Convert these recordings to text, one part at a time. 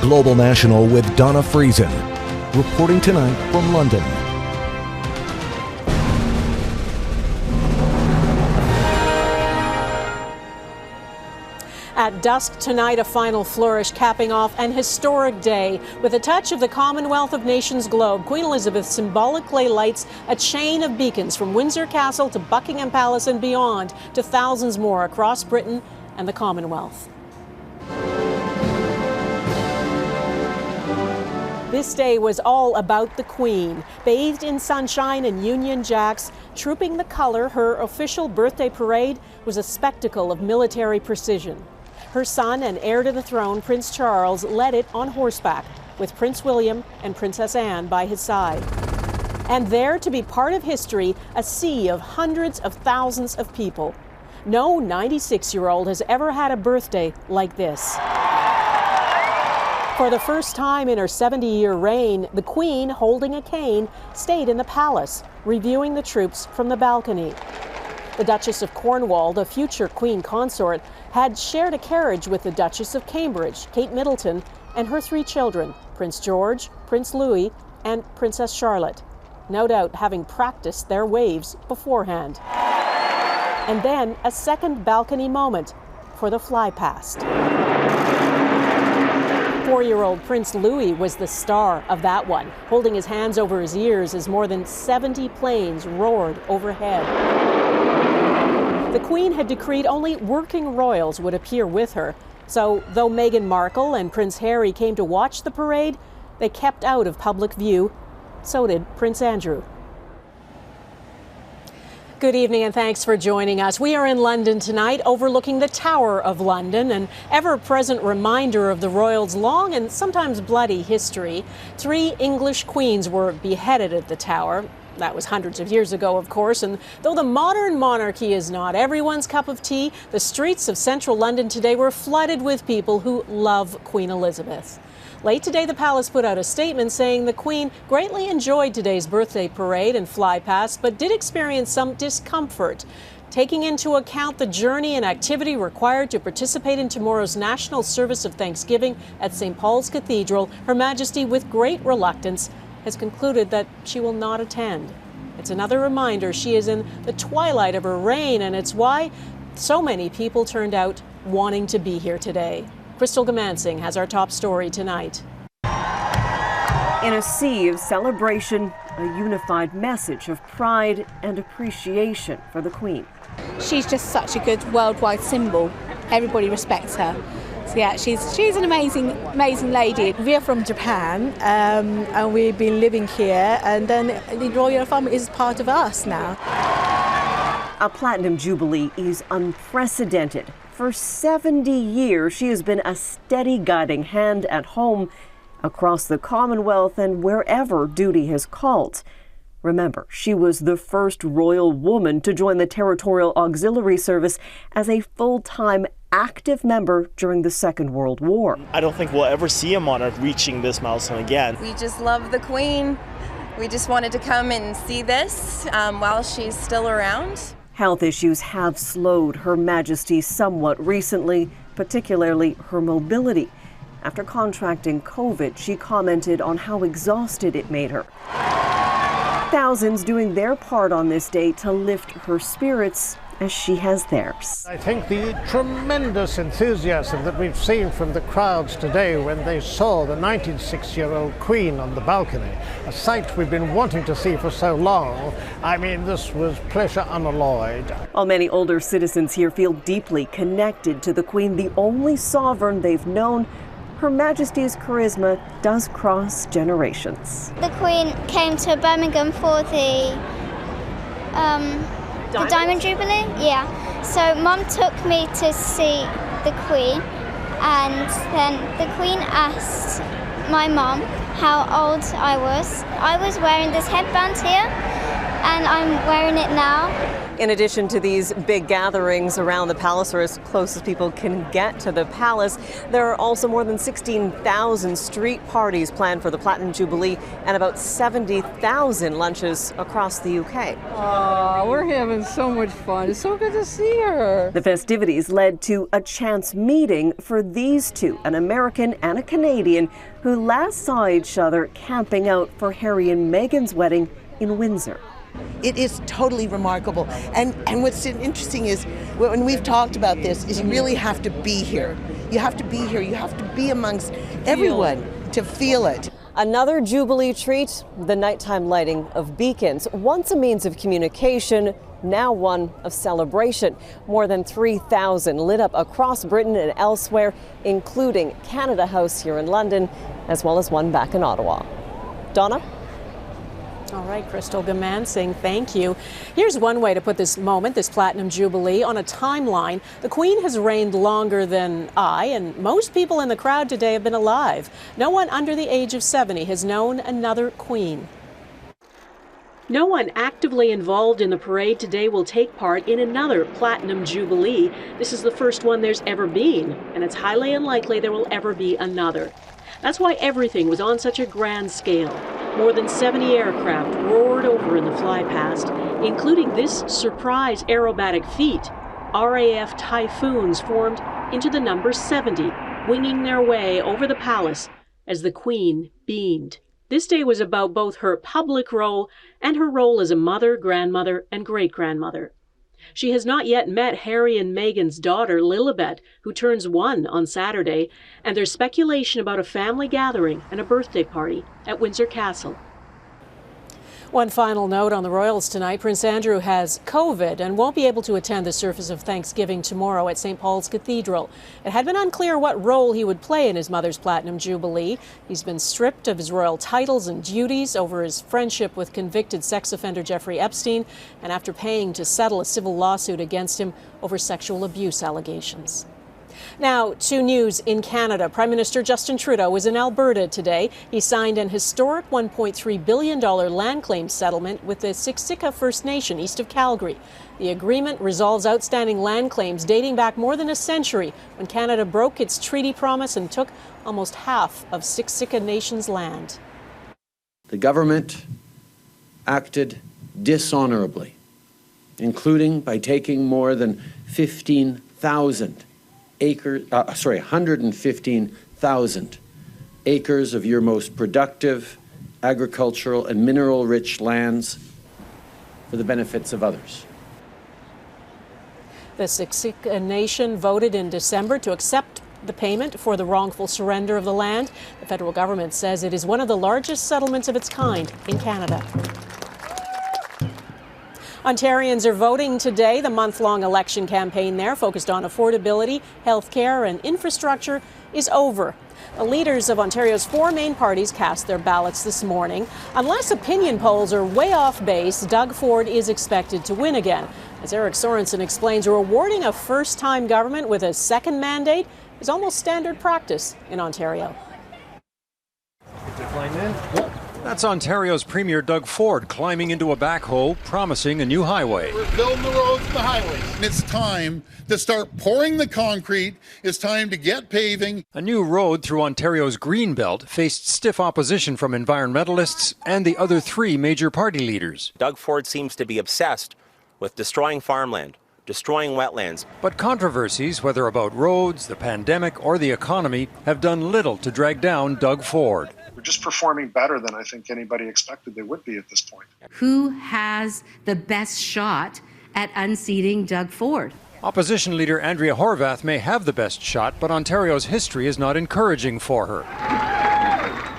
Global National with Dawna Friesen, reporting tonight from London. At dusk tonight, a final flourish capping off an historic day. With a touch of the Commonwealth of Nations globe, Queen Elizabeth symbolically lights a chain of beacons from Windsor Castle to Buckingham Palace and beyond to thousands more across Britain and the Commonwealth. This day was all about the Queen. Bathed in sunshine and Union Jacks, trooping the colour, her official birthday parade was a spectacle of military precision. Her son and heir to the throne, Prince Charles, led it on horseback, with Prince William and Princess Anne by his side. And there, to be part of history, a sea of hundreds of thousands of people. No 96-year-old has ever had a birthday like this. For the first time in her 70-year reign, the Queen, holding a cane, stayed in the palace, reviewing the troops from the balcony. The Duchess of Cornwall, the future Queen consort, had shared a carriage with the Duchess of Cambridge, Kate Middleton, and her 3 children, Prince George, Prince Louis, and Princess Charlotte, no doubt having practiced their waves beforehand. And then a second balcony moment for the fly past. 4-year-old Prince Louis was the star of that one, holding his hands over his ears as more than 70 planes roared overhead. The Queen had decreed only working royals would appear with her, so though Meghan Markle and Prince Harry came to watch the parade, they kept out of public view. So did Prince Andrew. Good evening and thanks for joining us. We are in London tonight, overlooking the Tower of London, an ever-present reminder of the royals' long and sometimes bloody history. 3 English queens were beheaded at the Tower. That was hundreds of years ago, of course, and though the modern monarchy is not everyone's cup of tea, the streets of central London today were flooded with people who love Queen Elizabeth. Late today, the palace put out a statement saying the Queen greatly enjoyed today's birthday parade and fly past, but did experience some discomfort. Taking into account the journey and activity required to participate in tomorrow's national service of Thanksgiving at St. Paul's Cathedral, Her Majesty, with great reluctance, has concluded that she will not attend. It's another reminder she is in the twilight of her reign, and it's why so many people turned out wanting to be here today. Crystal Goomansingh has our top story tonight. In a sea of celebration, a unified message of pride and appreciation for the Queen. She's just such a good worldwide symbol. Everybody respects her. So yeah, she's an amazing lady. We are from Japan, and we've been living here, and then the royal family is part of us now. A platinum jubilee is unprecedented. For 70 years, she has been a steady guiding hand at home, across the Commonwealth, and wherever duty has called. Remember, she was the first royal woman to join the Territorial Auxiliary Service as a full-time active member during the Second World War. I don't think we'll ever see a monarch reaching this milestone again. We just love the Queen. We just wanted to come and see this while she's still around. Health issues have slowed Her Majesty somewhat recently, particularly her mobility. After contracting COVID, she commented on how exhausted it made her. Thousands doing their part on this day to lift her spirits as she has theirs. I think the tremendous enthusiasm that we've seen from the crowds today when they saw the 96-year-old Queen on the balcony, a sight we've been wanting to see for so long. I mean, this was pleasure unalloyed. While many older citizens here feel deeply connected to the Queen, the only sovereign they've known, Her Majesty's charisma does cross generations. The Queen came to Birmingham for the Diamond Jubilee? Yeah. So Mum took me to see the Queen, and then the Queen asked my mum how old I was. I was wearing this headband here, and I'm wearing it now. In addition to these big gatherings around the palace, or as close as people can get to the palace, there are also more than 16,000 street parties planned for the Platinum Jubilee and about 70,000 lunches across the UK. Oh, we're having so much fun. It's so good to see her. The festivities led to a chance meeting for these two, an American and a Canadian, who last saw each other camping out for Harry and Meghan's wedding in Windsor. It is totally remarkable. And what's interesting is, when we've talked about this, is you really have to be here. You have to be here. You have to be amongst everyone to feel it. Another Jubilee treat, the nighttime lighting of beacons. Once a means of communication, now one of celebration. More than 3,000 lit up across Britain and elsewhere, including Canada House here in London, as well as one back in Ottawa. Dawna? All right, Crystal Goomansingh, thank you. Here's one way to put this moment, this Platinum Jubilee, on a timeline. The Queen has reigned longer than I, and most people in the crowd today have been alive. No one under the age of 70 has known another Queen. No one actively involved in the parade today will take part in another Platinum Jubilee. This is the first one there's ever been, and it's highly unlikely there will ever be another. That's why everything was on such a grand scale. More than 70 aircraft roared over in the fly past, including this surprise aerobatic feat. RAF Typhoons formed into the number 70, winging their way over the palace as the Queen beamed. This day was about both her public role and her role as a mother, grandmother, and great-grandmother. She has not yet met Harry and Meghan's daughter, Lilibet, who turns 1 on Saturday, and there's speculation about a family gathering and a birthday party at Windsor Castle. One final note on the royals tonight. Prince Andrew has COVID and won't be able to attend the service of Thanksgiving tomorrow at St. Paul's Cathedral. It had been unclear what role he would play in his mother's Platinum Jubilee. He's been stripped of his royal titles and duties over his friendship with convicted sex offender Jeffrey Epstein, and after paying to settle a civil lawsuit against him over sexual abuse allegations. Now, to news in Canada. Prime Minister Justin Trudeau was in Alberta today. He signed an historic $1.3 billion land claim settlement with the Siksika First Nation east of Calgary. The agreement resolves outstanding land claims dating back more than a century, when Canada broke its treaty promise and took almost half of Siksika Nation's land. The government acted dishonorably, including by taking more than 115,000 acres of your most productive agricultural and mineral-rich lands for the benefits of others. The Siksika Nation voted in December to accept the payment for the wrongful surrender of the land. The federal government says it is one of the largest settlements of its kind in Canada. Ontarians are voting today. The month-long election campaign there, focused on affordability, health care, and infrastructure, is over. The leaders of Ontario's 4 main parties cast their ballots this morning. Unless opinion polls are way off base, Doug Ford is expected to win again. As Eric Sorensen explains, rewarding a first-time government with a second mandate is almost standard practice in Ontario. That's Ontario's Premier Doug Ford climbing into a backhoe, promising a new highway. We're building the roads and the highways. And it's time to start pouring the concrete. It's time to get paving. A new road through Ontario's Greenbelt faced stiff opposition from environmentalists and the other 3 major party leaders. Doug Ford seems to be obsessed with destroying farmland, destroying wetlands. But controversies, whether about roads, the pandemic, or the economy, have done little to drag down Doug Ford. We're just performing better than I think anybody expected they would be at this point. Who has the best shot at unseating Doug Ford? Opposition leader Andrea Horwath may have the best shot, but Ontario's history is not encouraging for her.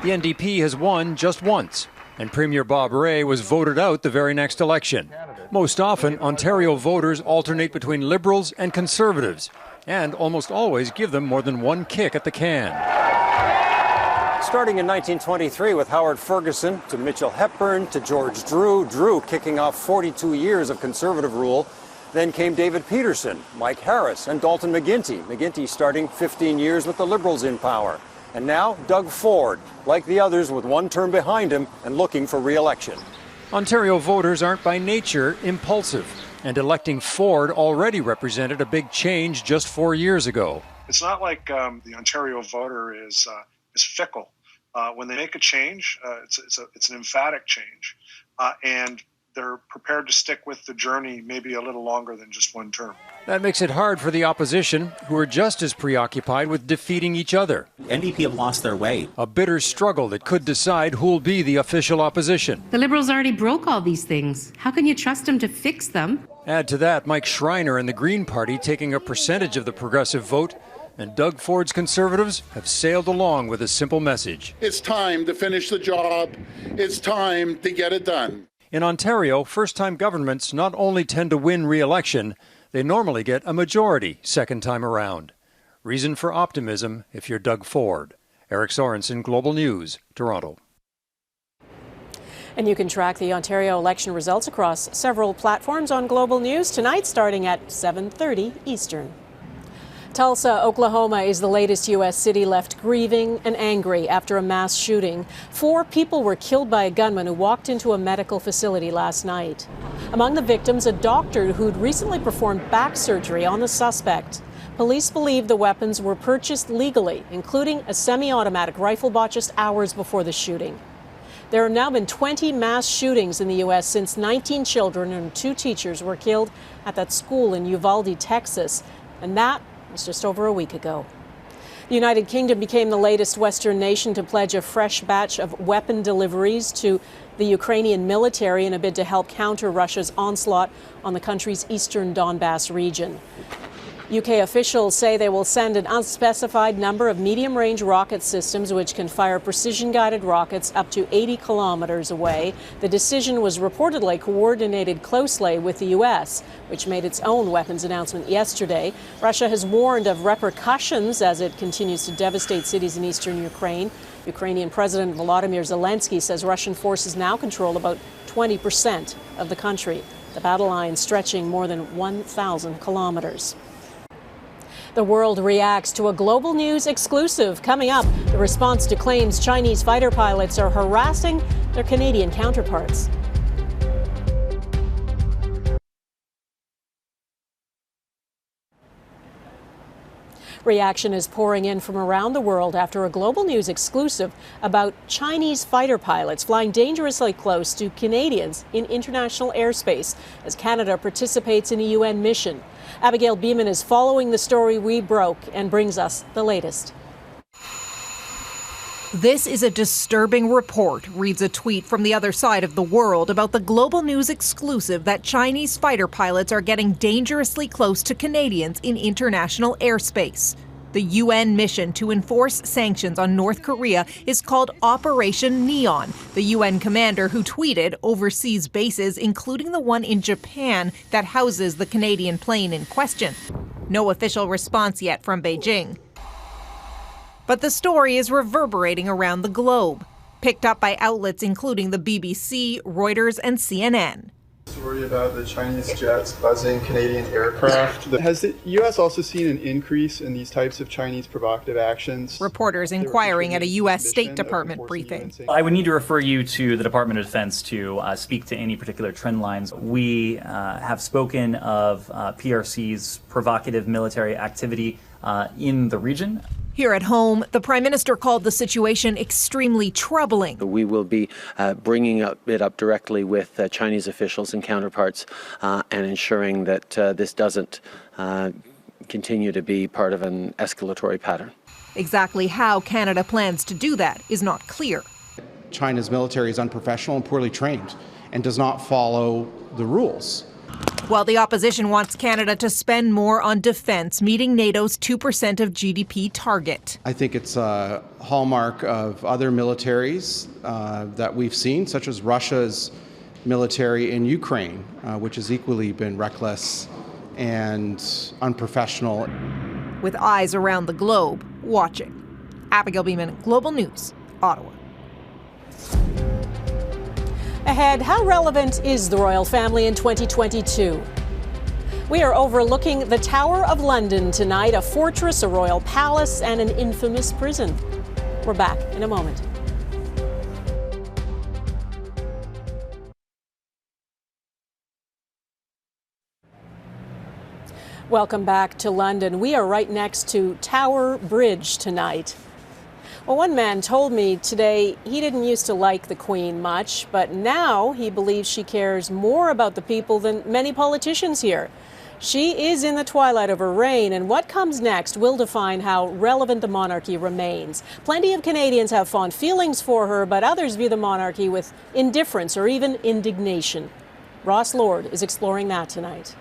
The NDP has won just once, and Premier Bob Rae was voted out the very next election. Most often, Ontario voters alternate between Liberals and Conservatives, and almost always give them more than one kick at the can. Starting in 1923 with Howard Ferguson, to Mitchell Hepburn, to George Drew kicking off 42 years of Conservative rule. Then came David Peterson, Mike Harris, and Dalton McGuinty starting 15 years with the Liberals in power. And now Doug Ford, like the others with one term behind him and looking for re-election. Ontario voters aren't by nature impulsive. And electing Ford already represented a big change just 4 years ago. It's not like the Ontario voter is fickle. When they make a change, it's an emphatic change, and they're prepared to stick with the journey maybe a little longer than just one term. That makes it hard for the opposition, who are just as preoccupied with defeating each other. NDP have lost their way. A bitter struggle that could decide who'll be the official opposition. The Liberals already broke all these things. How can you trust them to fix them? Add to that Mike Schreiner and the Green Party taking a percentage of the progressive vote, and Doug Ford's Conservatives have sailed along with a simple message. It's time to finish the job. It's time to get it done. In Ontario, first-time governments not only tend to win re-election, they normally get a majority second time around. Reason for optimism if you're Doug Ford. Eric Sorensen, Global News, Toronto. And you can track the Ontario election results across several platforms on Global News tonight, starting at 7:30 Eastern. Tulsa, Oklahoma is the latest U.S. city left grieving and angry after a mass shooting. 4 people were killed by a gunman who walked into a medical facility last night. Among the victims, a doctor who'd recently performed back surgery on the suspect. Police believe the weapons were purchased legally, including a semi-automatic rifle bought just hours before the shooting. There have now been 20 mass shootings in the U.S. since 19 children and 2 teachers were killed at that school in Uvalde, Texas, and that was just over a week ago. The United Kingdom became the latest Western nation to pledge a fresh batch of weapon deliveries to the Ukrainian military in a bid to help counter Russia's onslaught on the country's eastern Donbass region. UK officials say they will send an unspecified number of medium-range rocket systems which can fire precision-guided rockets up to 80 kilometers away. The decision was reportedly coordinated closely with the U.S., which made its own weapons announcement yesterday. Russia has warned of repercussions as it continues to devastate cities in eastern Ukraine. Ukrainian President Volodymyr Zelensky says Russian forces now control about 20% of the country, the battle line stretching more than 1,000 kilometers. The world reacts to a Global News exclusive. Coming up, the response to claims Chinese fighter pilots are harassing their Canadian counterparts. Reaction is pouring in from around the world after a Global News exclusive about Chinese fighter pilots flying dangerously close to Canadians in international airspace as Canada participates in a UN mission. Abigail Beeman is following the story we broke and brings us the latest. This is a disturbing report, reads a tweet from the other side of the world about the Global News exclusive that Chinese fighter pilots are getting dangerously close to Canadians in international airspace. The UN mission to enforce sanctions on North Korea is called Operation Neon. The UN commander who tweeted overseas bases, including the one in Japan that houses the Canadian plane in question. No official response yet from Beijing. But the story is reverberating around the globe, picked up by outlets including the BBC, Reuters, and CNN. Story about the Chinese jets buzzing Canadian aircraft. Has the U.S. also seen an increase in these types of Chinese provocative actions? Reporters inquiring at a U.S. State Department briefing. I would need to refer you to the Department of Defense to speak to any particular trend lines. We have spoken of PRC's provocative military activity in the region. Here at home, the Prime Minister called the situation extremely troubling. We will be bringing it up directly with Chinese officials and counterparts and ensuring that this doesn't continue to be part of an escalatory pattern. Exactly how Canada plans to do that is not clear. China's military is unprofessional and poorly trained and does not follow the rules. While the opposition wants Canada to spend more on defense, meeting NATO's 2% of GDP target. I think it's a hallmark of other militaries that we've seen, such as Russia's military in Ukraine, which has equally been reckless and unprofessional. With eyes around the globe watching. Abigail Beeman, Global News, Ottawa. Ahead, how relevant is the royal family in 2022? We are overlooking the Tower of London tonight, a fortress, a royal palace, and an infamous prison. We're back in a moment. Welcome back to London. We are right next to Tower Bridge tonight. Well, one man told me today he didn't used to like the Queen much, but now he believes she cares more about the people than many politicians here. She is in the twilight of her reign, and what comes next will define how relevant the monarchy remains. Plenty of Canadians have fond feelings for her, but others view the monarchy with indifference or even indignation. Ross Lord is exploring that tonight.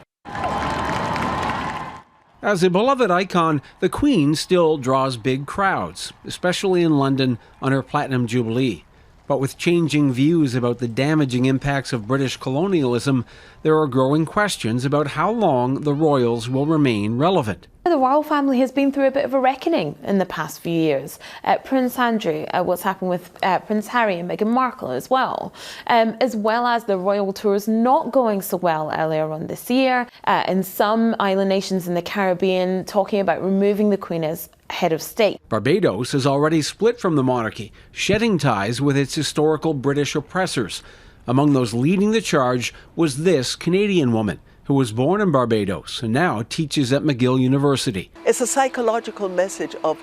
As a beloved icon, the Queen still draws big crowds, especially in London on her Platinum Jubilee. But with changing views about the damaging impacts of British colonialism, there are growing questions about how long the royals will remain relevant. The royal family has been through a bit of a reckoning in the past few years. Prince Andrew, what's happened with Prince Harry and Meghan Markle as well as the royal tours not going so well earlier on this year. In some island nations in the Caribbean talking about removing the Queen as head of state. Barbados has already split from the monarchy, shedding ties with its historical British oppressors. Among those leading the charge was this Canadian woman, who was born in Barbados and now teaches at McGill University. It's a psychological message of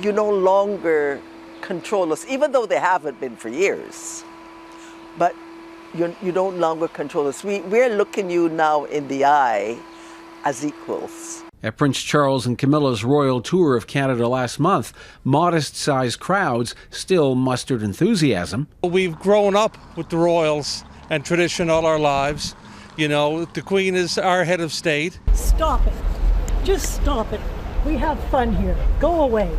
you no longer control us, even though they haven't been for years. But you don't longer control us. We're looking you now in the eye as equals. At Prince Charles and Camilla's royal tour of Canada last month, modest-sized crowds still mustered enthusiasm. We've grown up with the royals and tradition all our lives. You know, the Queen is our head of state. Stop it. Just stop it. We have fun here. Go away.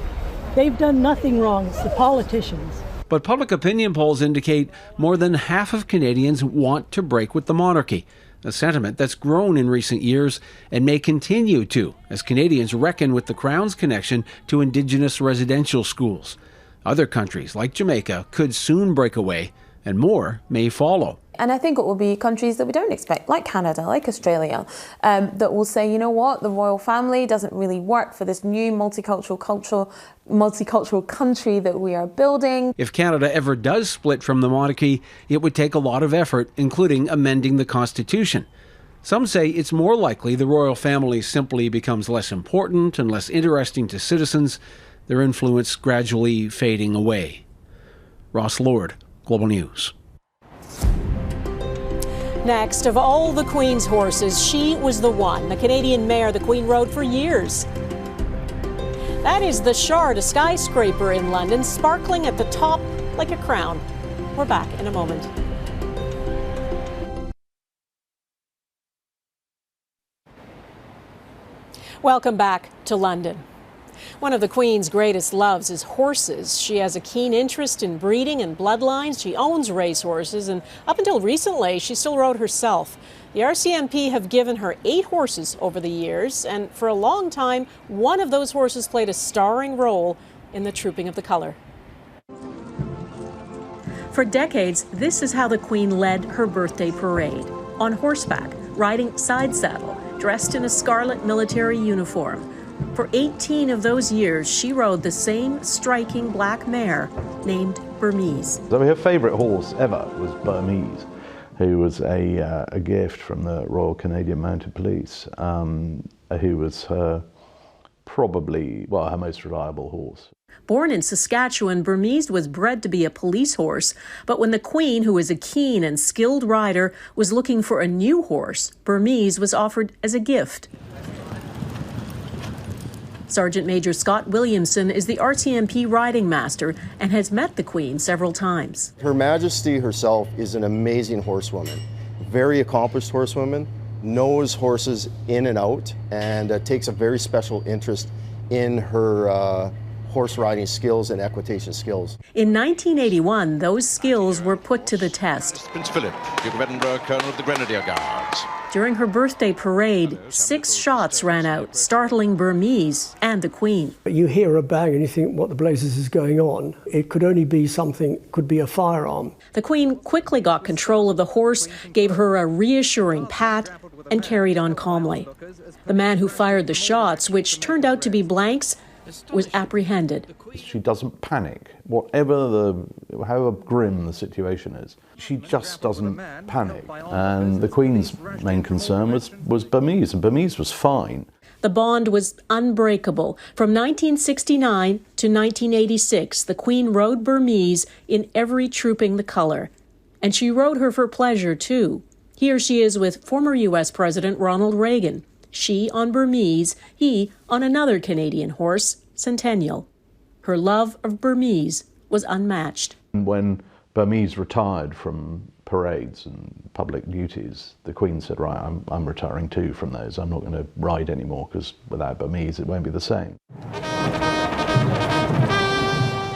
They've done nothing wrong. It's the politicians. But public opinion polls indicate more than half of Canadians want to break with the monarchy, a sentiment that's grown in recent years and may continue to as Canadians reckon with the Crown's connection to Indigenous residential schools. Other countries, like Jamaica, could soon break away, and more may follow. And I think it will be countries that we don't expect, like Canada, like Australia, that will say, you know what, the royal family doesn't really work for this new multicultural country that we are building. If Canada ever does split from the monarchy, it would take a lot of effort, including amending the Constitution. Some say it's more likely the royal family simply becomes less important and less interesting to citizens, their influence gradually fading away. Ross Lord, Global News. Next, of all the Queen's horses, she was the one, the Canadian mare the Queen rode for years. That is the Shard, a skyscraper in London, sparkling at the top like a crown. We're back in a moment. Welcome back to London. One of the Queen's greatest loves is horses. She has a keen interest in breeding and bloodlines. She owns racehorses, and up until recently, she still rode herself. The RCMP have given her 8 horses over the years, and for a long time, one of those horses played a starring role in the Trooping of the Colour. For decades, this is how the Queen led her birthday parade, on horseback, riding side saddle, dressed in a scarlet military uniform. For 18 of those years, she rode the same striking black mare named Burmese. I mean, her favourite horse ever was Burmese, who was a gift from the Royal Canadian Mounted Police, who was her most reliable horse. Born in Saskatchewan, Burmese was bred to be a police horse, but when the Queen, who is a keen and skilled rider, was looking for a new horse, Burmese was offered as a gift. Sergeant Major Scott Williamson is the RCMP riding master and has met the Queen several times. Her Majesty herself is an amazing horsewoman, very accomplished horsewoman, knows horses in and out, and takes a very special interest in her horse riding skills and equitation skills. In 1981, those skills were put to the test. Prince Philip, Duke of Edinburgh, Colonel of the Grenadier Guards. During her birthday parade, 6 shots ran out, startling Burmese and the Queen. You hear a bang and you think, what the blazes is going on? It could only be something, could be a firearm. The Queen quickly got control of the horse, gave her a reassuring pat, and carried on calmly. The man who fired the shots, which turned out to be blanks, was apprehended. She doesn't panic, however grim the situation is. She just doesn't panic. And the Queen's main concern was Burmese, and Burmese was fine. The bond was unbreakable. From 1969 to 1986, the Queen rode Burmese in every trooping the color. And she rode her for pleasure, too. Here she is with former U.S. President Ronald Reagan. She on Burmese, he on another Canadian horse, Centennial. Her love of Burmese was unmatched. When Burmese retired from parades and public duties, the Queen said, right, I'm retiring too from those. I'm not going to ride anymore because without Burmese it won't be the same.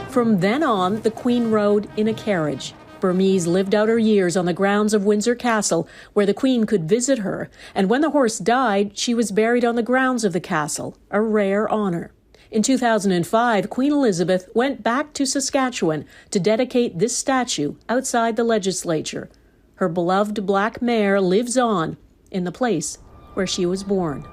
From then on, the Queen rode in a carriage. Burmese lived out her years on the grounds of Windsor Castle, where the Queen could visit her, and when the horse died, she was buried on the grounds of the castle, a rare honor. In 2005, Queen Elizabeth went back to Saskatchewan to dedicate this statue outside the legislature. Her beloved black mare lives on in the place where she was born.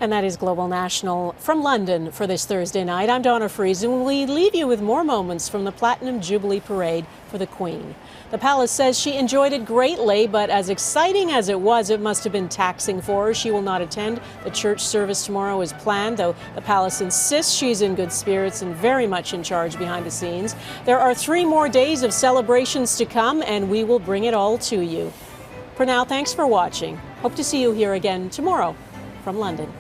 And that is Global National from London for this Thursday night. I'm Dawna Friesen. We leave you with more moments from the Platinum Jubilee Parade for the Queen. The palace says she enjoyed it greatly, but as exciting as it was, it must have been taxing for her. She will not attend the church service tomorrow as planned, though the palace insists she's in good spirits and very much in charge behind the scenes. There are 3 more days of celebrations to come, and we will bring it all to you. For now, thanks for watching. Hope to see you here again tomorrow from London.